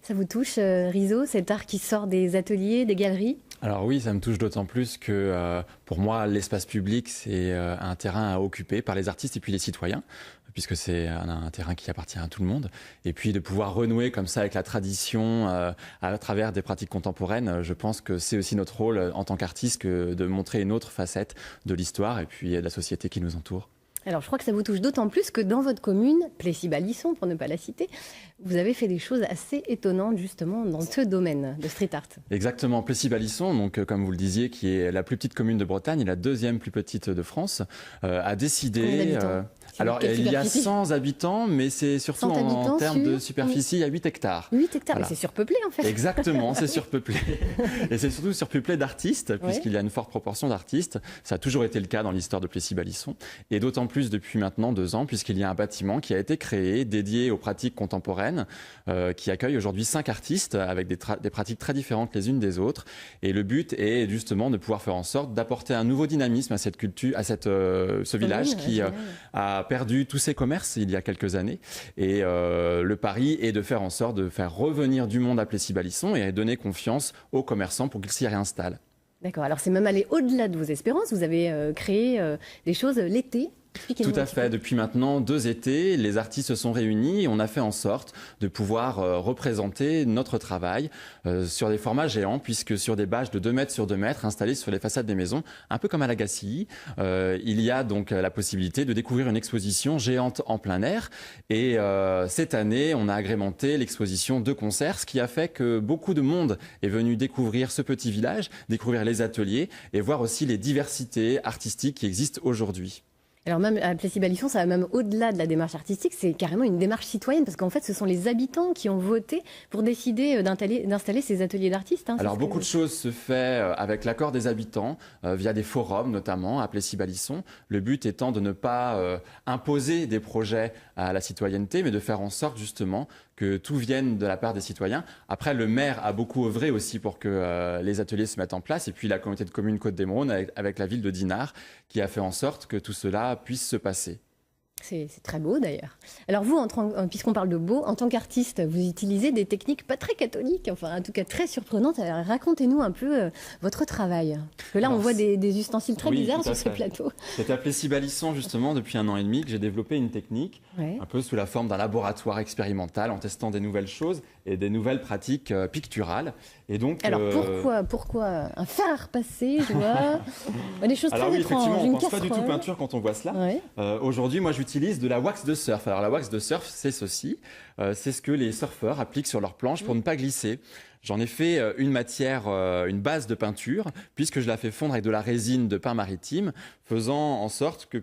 Ça vous touche, Rizzo, cet art qui sort des ateliers, des galeries? Alors oui, ça me touche d'autant plus que pour moi, l'espace public, c'est un terrain à occuper par les artistes et puis les citoyens, puisque c'est un terrain qui appartient à tout le monde. Et puis de pouvoir renouer comme ça avec la tradition à travers des pratiques contemporaines, je pense que c'est aussi notre rôle en tant qu'artiste que de montrer une autre facette de l'histoire et puis de la société qui nous entoure. Alors, je crois que ça vous touche d'autant plus que dans votre commune, Plessis-Balisson, pour ne pas la citer, vous avez fait des choses assez étonnantes, justement, dans ce domaine de street art. Exactement, Plessis-Balisson, donc comme vous le disiez, qui est la plus petite commune de Bretagne et la deuxième plus petite de France, a décidé... Alors, il y a 100 habitants, mais c'est surtout en termes de superficie, il y a 8 hectares. 8 hectares, voilà. Mais c'est surpeuplé en fait. Exactement, c'est surpeuplé. Et c'est surtout surpeuplé d'artistes, puisqu'il y a une forte proportion d'artistes. Ça a toujours été le cas dans l'histoire de Plessis-Balisson. Et d'autant plus depuis maintenant 2 ans, puisqu'il y a un bâtiment qui a été créé, dédié aux pratiques contemporaines, qui accueille aujourd'hui 5 artistes, avec des pratiques très différentes les unes des autres. Et le but est justement de pouvoir faire en sorte d'apporter un nouveau dynamisme à cette culture, à ce village qui a perdu tous ses commerces il y a quelques années. Et le pari est de faire en sorte de faire revenir du monde à Plessis-Balisson et à donner confiance aux commerçants pour qu'ils s'y réinstallent. D'accord, alors c'est même allé au-delà de vos espérances. Vous avez créé des choses l'été. Tout à fait. Depuis maintenant 2 étés, les artistes se sont réunis et on a fait en sorte de pouvoir représenter notre travail sur des formats géants, puisque sur des bâches de 2 mètres sur 2 mètres installées sur les façades des maisons, un peu comme à l'Agacie, il y a donc la possibilité de découvrir une exposition géante en plein air. Et cette année, on a agrémenté l'exposition de concerts, ce qui a fait que beaucoup de monde est venu découvrir ce petit village, découvrir les ateliers et voir aussi les diversités artistiques qui existent aujourd'hui. Alors même à Plessis-Balisson, ça va même au-delà de la démarche artistique, c'est carrément une démarche citoyenne, parce qu'en fait, ce sont les habitants qui ont voté pour décider d'installer ces ateliers d'artistes. Alors beaucoup de choses se font avec l'accord des habitants, via des forums notamment à Plessis-Balisson. Le but étant de ne pas imposer des projets à la citoyenneté, mais de faire en sorte justement que tout vienne de la part des citoyens. Après, le maire a beaucoup œuvré aussi pour que les ateliers se mettent en place, et puis la communauté de communes Côte-d'Émeraude avec la ville de Dinard, qui a fait en sorte que tout cela puisse se passer. C'est très beau d'ailleurs. Alors vous, puisqu'on parle de beau, en tant qu'artiste, vous utilisez des techniques pas très catholiques, enfin en tout cas très surprenantes. Alors racontez-nous un peu votre travail. Parce que là, on voit des ustensiles très bizarres sur ce plateau. C'est à Plessis-Balisson justement depuis 1 an et demi que j'ai développé une technique, un peu sous la forme d'un laboratoire expérimental, en testant des nouvelles choses et des nouvelles pratiques picturales. Et donc, alors pourquoi un fer à repasser, je vois des choses très étranges. Effectivement, on ne pense pas du tout peinture quand on voit cela. Aujourd'hui, moi, j'utilise de la wax de surf. Alors la wax de surf, c'est ceci. C'est ce que les surfeurs appliquent sur leurs planches pour ne pas glisser. J'en ai fait une matière, une base de peinture, puisque je la fais fondre avec de la résine de pin maritime, faisant en sorte que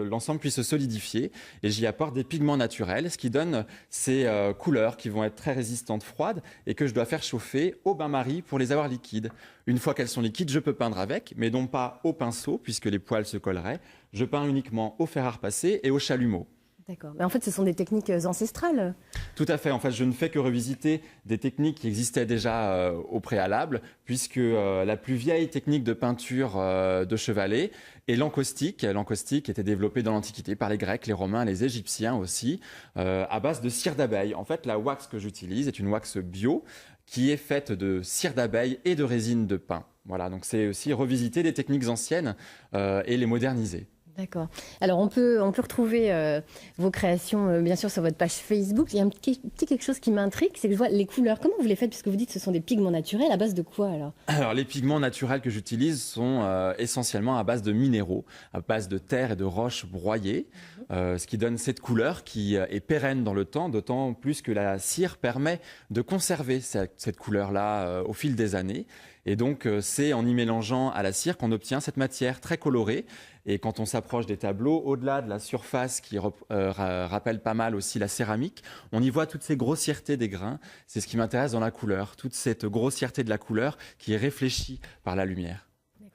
l'ensemble puisse se solidifier. Et j'y apporte des pigments naturels, ce qui donne ces couleurs qui vont être très résistantes froides et que je dois faire chauffer au bain-marie pour les avoir liquides. Une fois qu'elles sont liquides, je peux peindre avec, mais non pas au pinceau, puisque les poils se colleraient. Je peins uniquement au fer à repasser et au chalumeau. D'accord. Mais en fait, ce sont des techniques ancestrales. Tout à fait. En fait, je ne fais que revisiter des techniques qui existaient déjà au préalable, puisque la plus vieille technique de peinture de chevalet est l'encaustique. L'encaustique était développée dans l'Antiquité par les Grecs, les Romains, les Égyptiens aussi, à base de cire d'abeille. En fait, la wax que j'utilise est une wax bio qui est faite de cire d'abeille et de résine de pin. Voilà, donc c'est aussi revisiter des techniques anciennes et les moderniser. D'accord. Alors, on peut retrouver vos créations, bien sûr, sur votre page Facebook. Il y a un petit quelque chose qui m'intrigue, c'est que je vois les couleurs. Comment vous les faites? Puisque vous dites que ce sont des pigments naturels. À base de quoi, alors? Alors, les pigments naturels que j'utilise sont essentiellement à base de minéraux, à base de terre et de roches broyées, ce qui donne cette couleur qui est pérenne dans le temps, d'autant plus que la cire permet de conserver cette couleur-là au fil des années. Et donc, c'est en y mélangeant à la cire qu'on obtient cette matière très colorée. Et quand on s'approche des tableaux, au-delà de la surface qui rappelle pas mal aussi la céramique, on y voit toutes ces grossièretés des grains. C'est ce qui m'intéresse dans la couleur, toute cette grossièreté de la couleur qui est réfléchie par la lumière.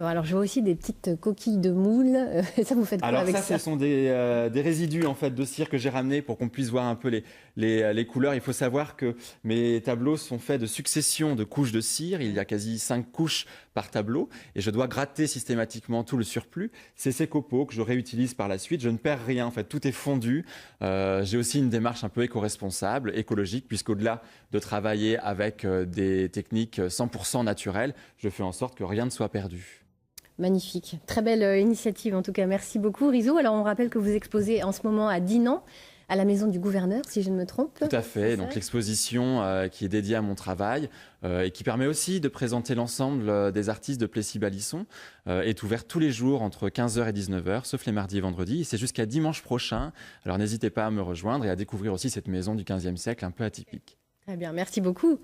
Bon, alors je vois aussi des petites coquilles de moules. Ça, vous faites quoi avec ça? Alors ça, ce sont des résidus en fait de cire que j'ai ramenés pour qu'on puisse voir un peu les couleurs. Il faut savoir que mes tableaux sont faits de succession de couches de cire. Il y a quasi 5 couches par tableau et je dois gratter systématiquement tout le surplus. C'est ces copeaux que je réutilise par la suite. Je ne perds rien, en fait, tout est fondu. J'ai aussi une démarche un peu éco-responsable, écologique, puisqu'au-delà de travailler avec des techniques 100% naturelles, je fais en sorte que rien ne soit perdu. Magnifique. Très belle initiative en tout cas. Merci beaucoup Rizzo. Alors on rappelle que vous exposez en ce moment à Dinan, à la maison du gouverneur, si je ne me trompe. Tout à fait. Donc l'exposition qui est dédiée à mon travail et qui permet aussi de présenter l'ensemble des artistes de Plessis-Balisson est ouverte tous les jours entre 15h et 19h, sauf les mardis et vendredis. Et c'est jusqu'à dimanche prochain. Alors n'hésitez pas à me rejoindre et à découvrir aussi cette maison du XVe siècle un peu atypique. Très bien, merci beaucoup.